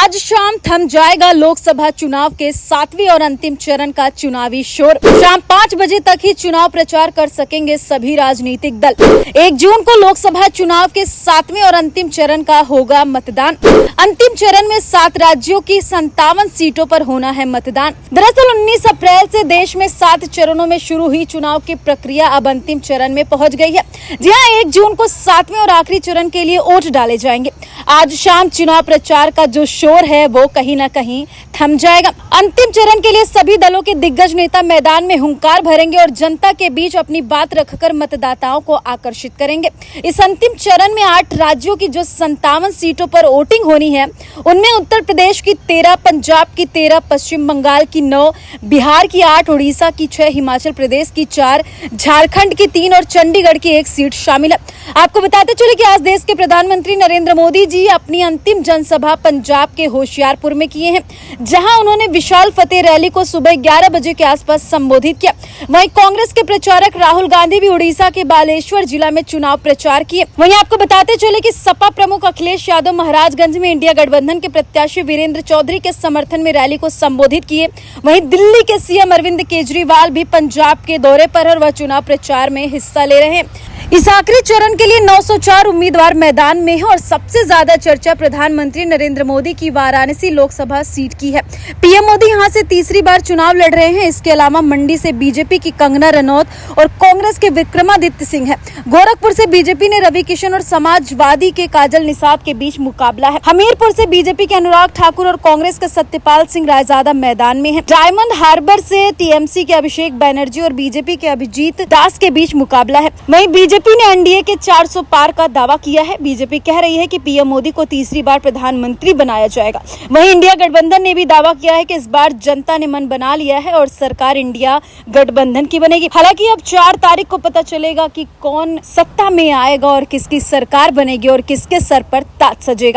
आज शाम थम जाएगा लोकसभा चुनाव के 7वें और अंतिम चरण का चुनावी शोर। शाम 5 बजे तक ही चुनाव प्रचार कर सकेंगे सभी राजनीतिक दल। 1 जून को लोकसभा चुनाव के 7वें और अंतिम चरण का होगा मतदान। अंतिम चरण में 7 राज्यों की 57 सीटों पर होना है मतदान। दरअसल 19 अप्रैल से देश में 7 चरणों में शुरू हुई चुनाव की प्रक्रिया अब अंतिम चरण में पहुंच गई है। जी हां, 1 जून को 7वें और आखिरी चरण के लिए वोट डाले जाएंगे। आज शाम चुनाव प्रचार का जो शोर है वो कहीं न कहीं थम जाएगा। अंतिम चरण के लिए सभी दलों के दिग्गज नेता मैदान में हुंकार भरेंगे और जनता के बीच अपनी बात रखकर मतदाताओं को आकर्षित करेंगे। इस अंतिम चरण में 8 राज्यों की जो 57 सीटों पर वोटिंग होनी है, उनमें उत्तर प्रदेश की 13, पंजाब की 13, पश्चिम बंगाल की 9, बिहार की 8, उड़ीसा की 6, हिमाचल प्रदेश की 4, झारखंड की 3 और चंडीगढ़ की 1 सीट शामिल है। आपको बताते चले कि आज देश के प्रधानमंत्री नरेंद्र मोदी जी अपनी अंतिम जनसभा पंजाब के होशियारपुर में किए हैं, जहां उन्होंने विशाल फतेह रैली को सुबह 11 बजे के आसपास संबोधित किया। वहीं कांग्रेस के प्रचारक राहुल गांधी भी उड़ीसा के बालेश्वर जिला में चुनाव प्रचार किए। वहीं आपको बताते चले कि सपा प्रमुख अखिलेश यादव महाराजगंज में इंडिया गठबंधन के प्रत्याशी वीरेंद्र चौधरी के समर्थन में रैली को संबोधित किए। वहीं दिल्ली के सीएम अरविंद केजरीवाल भी पंजाब के दौरे पर और वह चुनाव प्रचार में हिस्सा ले रहे हैं। इस आखिरी चरण के लिए 904 उम्मीदवार मैदान में हैं और सबसे ज्यादा चर्चा प्रधानमंत्री नरेंद्र मोदी की वाराणसी लोकसभा सीट की है। पीएम मोदी यहां से तीसरी बार चुनाव लड़ रहे हैं। इसके अलावा मंडी से बीजेपी की कंगना रनौत और कांग्रेस के विक्रमादित्य सिंह है। गोरखपुर से बीजेपी ने रवि किशन और समाजवादी के काजल निषाद के बीच मुकाबला है। हमीरपुर से बीजेपी के अनुराग ठाकुर और कांग्रेस के सत्यपाल सिंह रायजादा मैदान में है। डायमंड हार्बर से टीएमसी के अभिषेक बनर्जी और बीजेपी के अभिजीत दास के बीच मुकाबला है। वहीं बीजेपी ने एनडीए के 400 पार का दावा किया है। बीजेपी कह रही है कि पीएम मोदी को तीसरी बार प्रधानमंत्री बनाया जाएगा। वहीं इंडिया गठबंधन ने भी दावा किया है कि इस बार जनता ने मन बना लिया है और सरकार इंडिया गठबंधन की बनेगी। हालांकि अब 4 तारीख को पता चलेगा कि कौन सत्ता में आएगा और किसकी सरकार बनेगी और किसके सर पर ताज सजेगा।